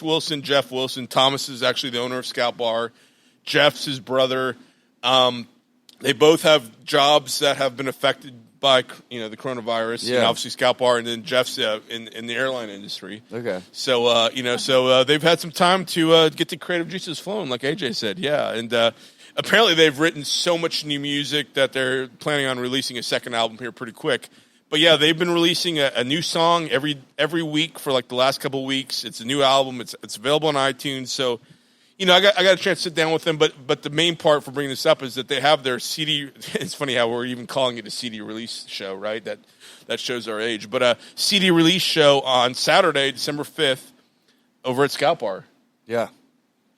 Wilson, Jeff Wilson. Thomas is actually the owner of Scout Bar. Jeff's his brother. They both have jobs that have been affected by the coronavirus. Yeah. Obviously Scout Bar, and then Jeff's in the airline industry. Okay. So they've had some time to get the creative juices flowing, like AJ said. Yeah, and apparently they've written so much new music that they're planning on releasing a second album here pretty quick. But yeah, they've been releasing a new song every week for like the last couple of weeks. It's a new album. It's available on iTunes. So, I got a chance to sit down with them. But the main part for bringing this up is that they have their CD. It's funny how we're even calling it a CD release show, right? That shows our age. But a CD release show on Saturday, December 5th, over at Scout Bar. Yeah.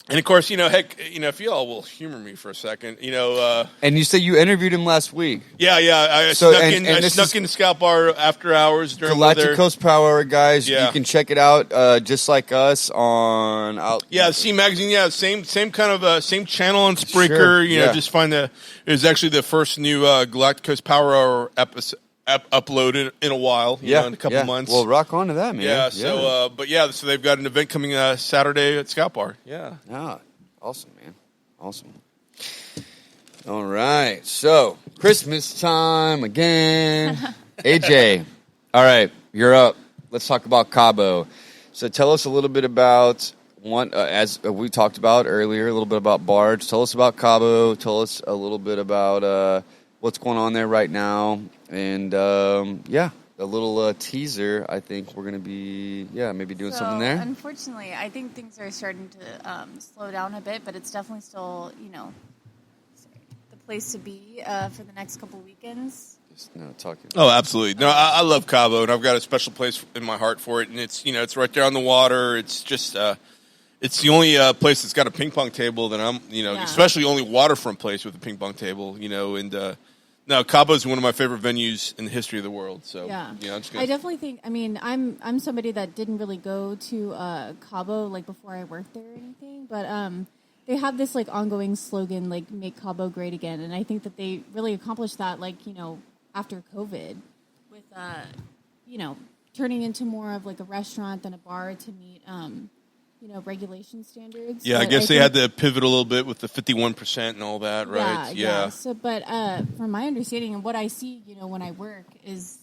And of course, if you all will humor me for a second, And you said you interviewed him last week. Yeah, I snuck into Scout Bar after hours during Galactic Coast Power Hour, guys. Yeah. You can check it out, just like us on C Magazine. Yeah, same kind of same channel on Spreaker. Sure, Just find it was actually the first new Galactic Coast Power Hour episode. Uploaded in a while, in a couple months. Well, rock on to that, man. Yeah. So they've got an event coming Saturday at Scout Bar. Yeah. Ah, awesome, man. Awesome. All right, so Christmas time again. AJ, all right, you're up. Let's talk about Cabo. So tell us a little bit about as we talked about earlier, a little bit about Barge. Tell us about Cabo. Tell us a little bit about what's going on there right now. And, a little teaser. I think we're going to be, maybe doing something there. Unfortunately, I think things are starting to slow down a bit, but it's definitely still, the place to be for the next couple weekends. Talking. Oh, absolutely. No, I love Cabo, and I've got a special place in my heart for it. And it's, it's right there on the water. It's just, it's the only place that's got a ping pong table that I'm, especially only waterfront place with a ping pong table, and, no, Cabo is one of my favorite venues in the history of the world. So, I definitely think. I mean, I'm somebody that didn't really go to Cabo like before I worked there or anything, but they have this like ongoing slogan like "Make Cabo Great Again," and I think that they really accomplished that. Like after COVID, with turning into more of like a restaurant than a bar to meet regulation standards. Yeah, I guess they had to pivot a little bit with the 51% and all that, right? Yeah. So, but from my understanding and what I see, when I work, is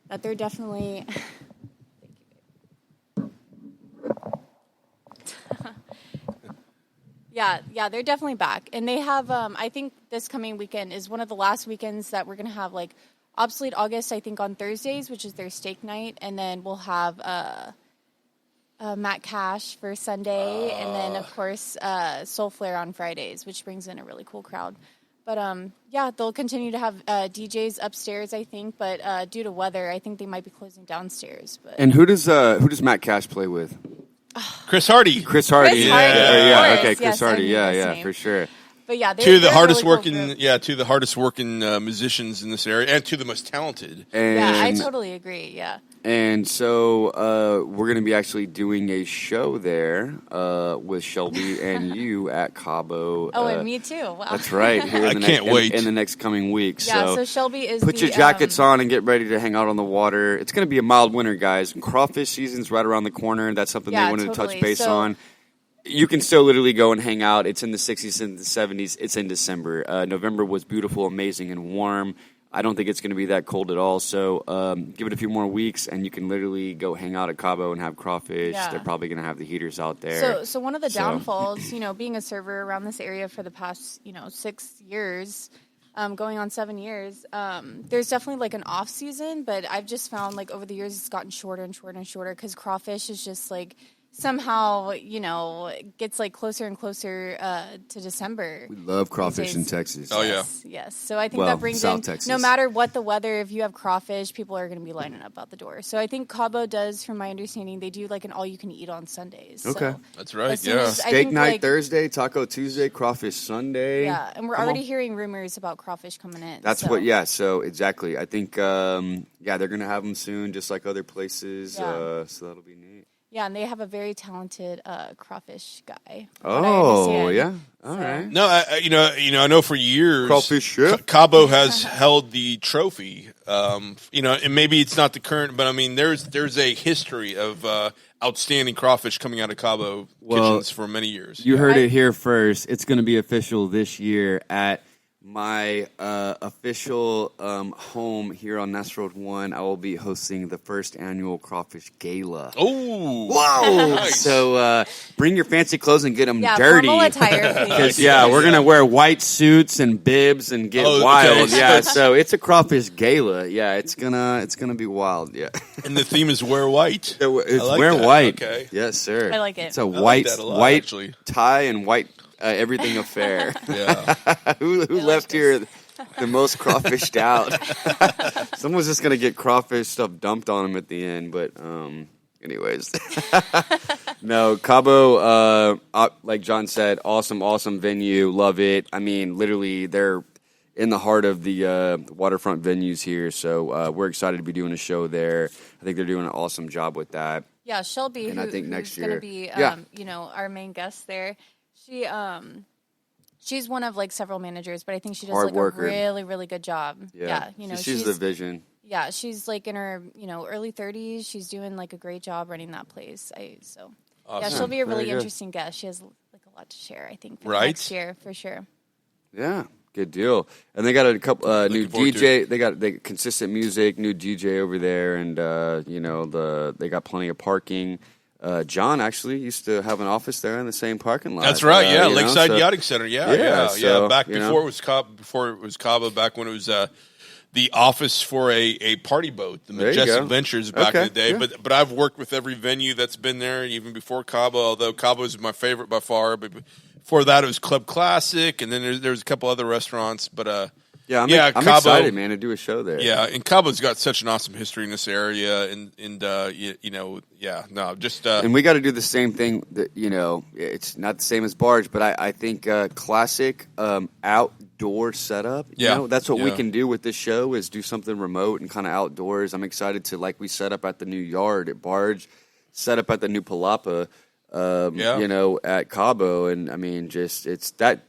that they're definitely. Yeah, they're definitely back, and they have. I think this coming weekend is one of the last weekends that we're gonna have like Obsolete August. I think on Thursdays, which is their steak night, and then we'll have. Matt Cash for Sunday, and then, of course, Soul Flare on Fridays, which brings in a really cool crowd. But, they'll continue to have DJs upstairs, I think, but due to weather, I think they might be closing downstairs. But. And who does Matt Cash play with? Chris Hardy. Chris Hardy. Yeah. Okay, Chris Yes, Hardy. Yeah, for sure. But yeah, two of the hardest really working musicians in this area, and two of the most talented. And, I totally agree. Yeah. And so we're going to be actually doing a show there with Shelby and you at Cabo. Oh, and me too. Wow. That's right. Here I can't wait. In the next coming weeks. Yeah. So Shelby is. Put your jackets on and get ready to hang out on the water. It's going to be a mild winter, guys. Crawfish season's right around the corner. That's something they wanted to touch base on. You can still literally go and hang out. It's in the 60s and the 70s. It's in December. November was beautiful, amazing, and warm. I don't think it's going to be that cold at all. So give it a few more weeks, and you can literally go hang out at Cabo and have crawfish. Yeah. They're probably going to have the heaters out there. So one of the downfalls, being a server around this area for the past, 6 years, going on 7 years, there's definitely like an off season, but I've just found like over the years it's gotten shorter and shorter and shorter because crawfish is just like somehow, gets like closer and closer to December. We love crawfish in Texas. Oh, yeah. Yes. So I think that brings in, Texas. No matter what the weather, if you have crawfish, people are going to be lining up out the door. So I think Cabo does, from my understanding, they do like an all-you-can-eat on Sundays. Okay. So that's right, yeah. Steak night Thursday, Taco Tuesday, crawfish Sunday. Yeah, and we're already hearing rumors about crawfish coming in. That's so exactly. I think, they're going to have them soon, just like other places. Yeah. So that'll be neat. Yeah, and they have a very talented crawfish guy. from what I Oh, understand. yeah. All right. No, I know for years, Crawfish chef? Cabo has held the trophy. And maybe it's not the current, but I mean, there's a history of outstanding crawfish coming out of Cabo kitchens for many years. You heard it here first. It's going to be official this year at my official home here on Nest Road 1. I will be hosting the first annual Crawfish Gala. Oh, Whoa! nice. So bring your fancy clothes and get them Yeah, dirty. formal attire, please. 'Cause, yeah, we're gonna wear white suits and bibs and get Oh, okay. wild. Yeah, so it's a crawfish gala. Yeah, it's gonna be wild. Yeah, and the theme is wear white. it's I like wear that. white. Okay. Yes, sir. I like it. It's a I like white that a lot, white actually. tie and white everything affair. Yeah. Who left this. here the most crawfished out? Someone's just gonna get crawfish stuff dumped on them at the end. But anyways, no, Cabo. Like John said, awesome venue. Love it. I mean, literally, they're in the heart of the waterfront venues here. So we're excited to be doing a show there. I think they're doing an awesome job with that. Yeah, Shelby, And I think next who's going year- to be, Yeah. our main guest there. She's one of like several managers, but I think she does Hard like worker. a really, really good job. Yeah, she's the vision. Yeah, she's like in her early 30s. She's doing like a great job running that place. Yeah, Awesome. she'll be a Very really good. interesting guest. She has like a lot to share. I think for Right? next year for sure. Yeah, good deal. And they got a couple new Looking forward to DJ. They got consistent music, new DJ over there, and they got plenty of parking. John actually used to have an office there in the same parking lot. That's right. Yeah, you know, Lakeside so- Yachting Center. Yeah, Yeah, yeah. so, Back you before know. it was Cabo, back when it was the office for a party boat, the There you Majestic go. Ventures back in Okay, the day. yeah. But I've worked with every venue that's been there, even before Cabo. Although Cabo is my favorite by far. But before that, it was Club Classic, and then there's a couple other restaurants. But Yeah, I'm Cabo, excited, man, to do a show there. Yeah, and Cabo's got such an awesome history in this area, and And we got to do the same thing. That it's not the same as Barge, but I think classic outdoor setup. Yeah. That's what we Yeah. can do with this show is do something remote and kind of outdoors. I'm excited to like we set up at the new yard at Barge, set up at the new Palapa. At Cabo, and I mean, just it's that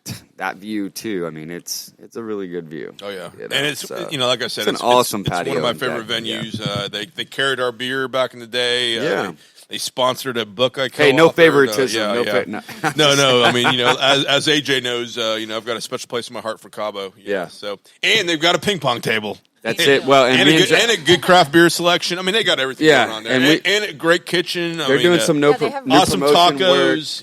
view too. I mean, it's a really good view. Oh yeah, You know, and it's so like I said, it's an awesome It's patio one of my and favorite deck, yeah. venues. They carried our beer back in the day. Yeah. They sponsored a book I co-authored. Hey, no favoritism. No. I mean, as AJ knows, I've got a special place in my heart for Cabo. Yeah. So, and they've got a ping pong table. That's it. Well, and, And me a, and good, and a good craft beer selection. I mean, they got everything Yeah, going on there, and and a great kitchen. they're doing some Yeah, they have new awesome promotion work. tacos.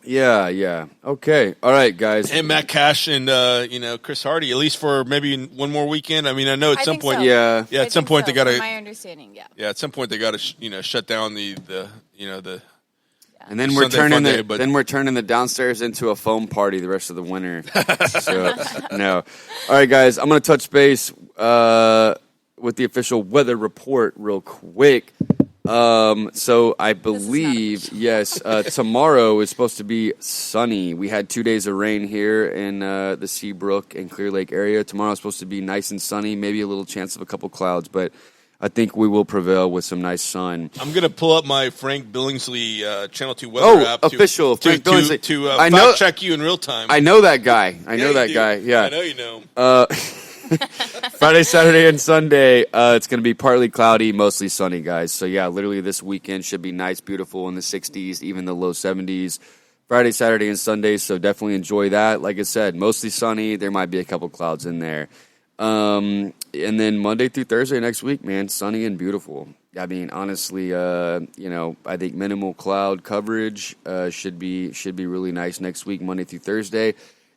Yeah. Yeah. Okay. All right, guys. And Matt Cash and Chris Hardy, at least for maybe one more weekend. I mean, I know at I some think point, so. Yeah. yeah, I at some think point so, they got from to, my understanding, yeah. yeah, at some point they got to, shut down the. And then we're Sunday fun day, but- we're turning the downstairs into a foam party the rest of the winter. So no. All right, guys. I'm gonna touch base with the official weather report real quick. So I believe yes, tomorrow is supposed to be sunny. We had 2 days of rain here in the Seabrook and Clear Lake area. Tomorrow is supposed to be nice and sunny. Maybe a little chance of a couple clouds, but I think we will prevail with some nice sun. I'm going to pull up my Frank Billingsley Channel 2 weather app. Official Frank Billingsley. To I know- fact check you in real time. I know that guy. I know you that do. guy. Yeah. I know you know him. Friday, Saturday, and Sunday, it's going to be partly cloudy, mostly sunny, guys. So, yeah, literally this weekend should be nice, beautiful in the 60s, even the low 70s. Friday, Saturday, and Sunday, so definitely enjoy that. Like I said, mostly sunny. There might be a couple clouds in there. And then Monday through Thursday next week, man, sunny and beautiful. I mean, honestly, I think minimal cloud coverage should be really nice next week, Monday through Thursday.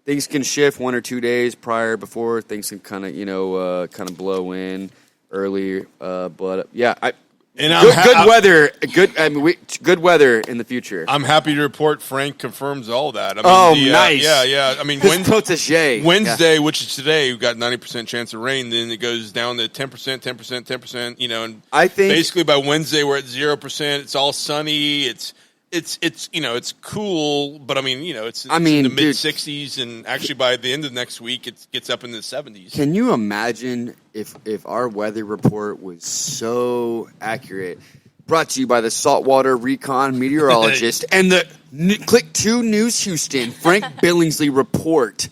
Things can shift 1 or 2 days before things can kind of blow in early. But yeah, good weather. Good weather in the future. I'm happy to report Frank confirms all that. I mean, nice. Yeah. I mean, His protege. Wednesday, which is today, we've got 90% chance of rain. Then it goes down to 10%, 10%. And I think basically by Wednesday we're at 0%. It's all sunny. It's cool, but I mean, it's in the mid 60s, and actually by the end of next week, it gets up in the 70s. Can you imagine if our weather report was so accurate brought to you by the Saltwater Recon Meteorologist and the Click 2 News Houston Frank Billingsley Report.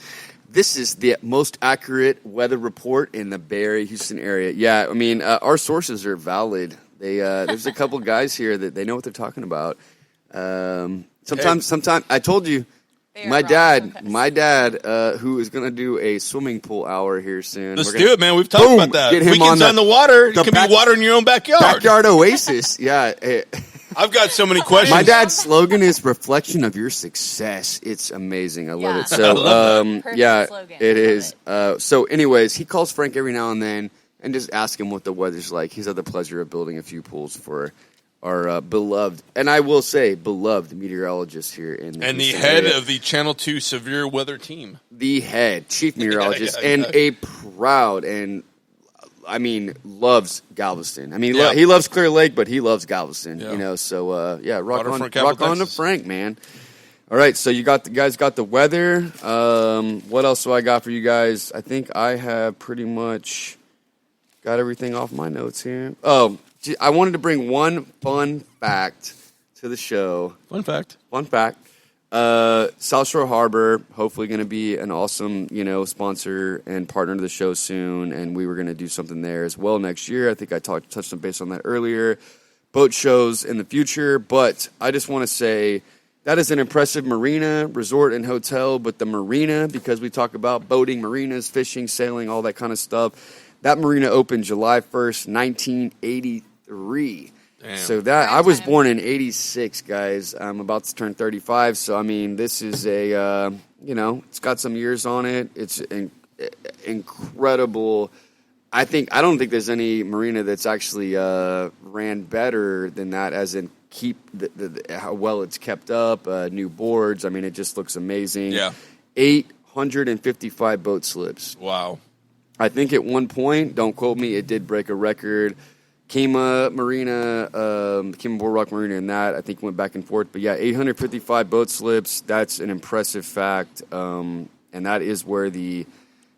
This is the most accurate weather report in the Bay Area, Houston area. Yeah, I mean, our sources are valid. There's a couple guys here that they know what they're talking about. Sometimes I told you, my dad, who is going to do a swimming pool hour here soon. Let's do it, man. We've talked about that. Get him Weekends on the water. It can be water in your own backyard. Backyard oasis. Yeah. I've got so many questions. My dad's slogan is reflection of your success. It's amazing. I love it. So, Perfect slogan. it is. So anyways, he calls Frank every now and then and just ask him what the weather's like. He's had the pleasure of building a few pools for our beloved, and I will say beloved meteorologist here in and the Houston head area. of the Channel 2 severe weather team. The head chief meteorologist Yeah. and a proud and loves Galveston. I mean, Yeah. he loves Clear Lake, but he loves Galveston. Yeah. You know, so rock Waterfront capital on to Texas. Frank, man. All right, so you guys got the weather. What else do I got for you guys? I think I have pretty much got everything off my notes here. Oh, I wanted to bring one fun fact to the show. Fun fact. South Shore Harbor, hopefully going to be an awesome, sponsor and partner to the show soon, and we were going to do something there as well next year. I think I touched on base on that earlier. Boat shows in the future, but I just want to say that is an impressive marina, resort, and hotel, but the marina, because we talk about boating, marinas, fishing, sailing, all that kind of stuff, that marina opened July 1st, 1983. Damn. So that I was born in '86, guys. I'm about to turn 35, so I mean, this is a it's got some years on it. It's incredible. I don't think there's any marina that's actually ran better than that, as in keep how well it's kept up. New boards. I mean, it just looks amazing. Yeah. 855 boat slips. Wow. I think at one point, don't quote me, it did break a record. Kima Marina, Kima Boardwalk Marina, and that I think went back and forth. But yeah, 855 boat slips. That's an impressive fact, and that is where the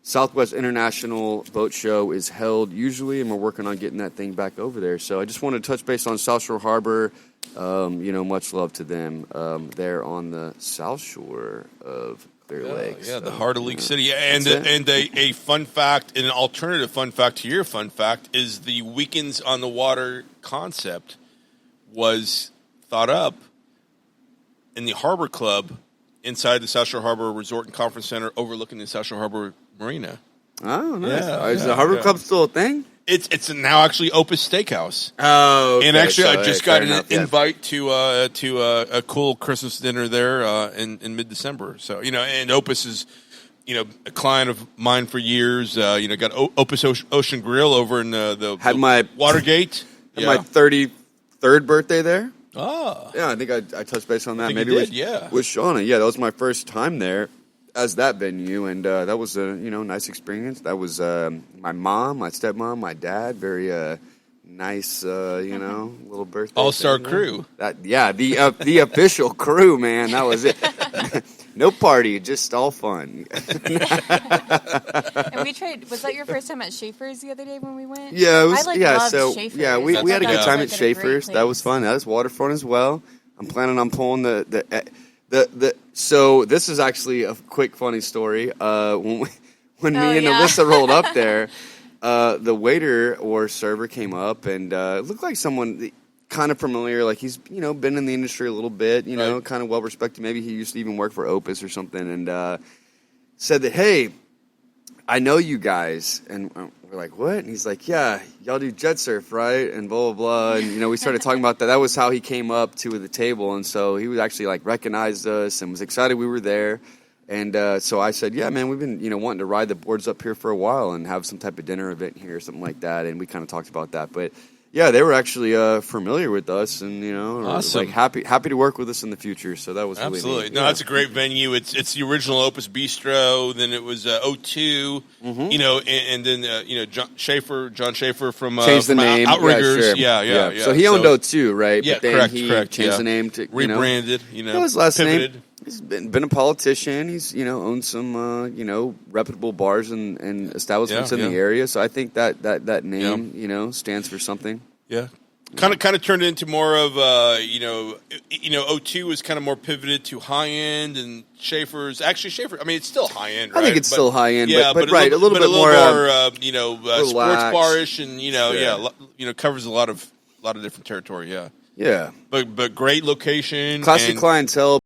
Southwest International Boat Show is held usually, and we're working on getting that thing back over there. So I just wanted to touch base on South Shore Harbor. Much love to them there on the South Shore of Clear Lake. Yeah, So, the heart of League City. And That's it. a fun fact, an alternative fun fact to your fun fact, is the Weekends on the Water concept was thought up in the Harbor Club inside the South Shore Harbor Resort and Conference Center overlooking the South Shore Harbor Marina. Oh, nice. Yeah, Is the Harbor yeah. Club still a thing? It's now actually Opus Steakhouse. Oh, okay. And actually, I just got an enough. invite to a cool Christmas dinner there in mid-December. So and Opus is a client of mine for years. Got Opus Ocean Grill over in the Watergate. Had my 33rd birthday there. Oh, Yeah, I think I touched base on that. think Maybe you with did, yeah. with Shauna. Yeah, that was my first time there as that venue, and that was a nice experience. That was my mom, my stepmom, my dad. Very nice, little birthday. All-star thing. crew. The official crew, man. That was it. No party, just all fun. And we tried. Was that your first time at Schaefer's the other day when we went? Yeah, it was. I, loved loved so Schaefer's. yeah, we I had a thought good that time was, at like, a great Schaefer's. That was place. fun. That was waterfront as well. I'm planning on pulling the. So this is actually a quick funny story. When me and yeah. Alyssa rolled up there, the waiter or server came up and it looked like someone kind of familiar. Like he's been in the industry a little bit. Right. Kind of well respected. Maybe he used to even work for Opus or something. And said that, hey, I know you guys. And we're like, what? And he's like, yeah, y'all do jet surf, right? And blah, blah, blah. And, we started talking about that. That was how he came up to the table. And so he was actually, recognized us and was excited we were there. And so I said, yeah, man, we've been, wanting to ride the boards up here for a while and have some type of dinner event here or something like that. And we kind of talked about that. But, yeah, they were actually familiar with us and, Awesome. happy to work with us in the future. So that was really Absolutely. neat. No, that's a great venue. It's the original Opus Bistro. Then it was O2. And then John Schaefer from Changed the name. Outriggers. Yeah, sure. Yeah. So he owned O2, right? Yeah, but then correct. changed yeah. the name to rebranded. That was his last pivoted. name. He's been a politician. He's owned some reputable bars and establishments in Yeah. the area. So I think that name stands for something. Yeah. Kind of turned into more of O2 was kind of more pivoted to high end, and Schaefer's actually Schaefer. I mean, it's still high end. I right? think it's still high end, yeah, but right, a little bit more, sports relaxed. barish, and Sure. covers a lot of different territory. Yeah, yeah, but great location, classic and, clientele.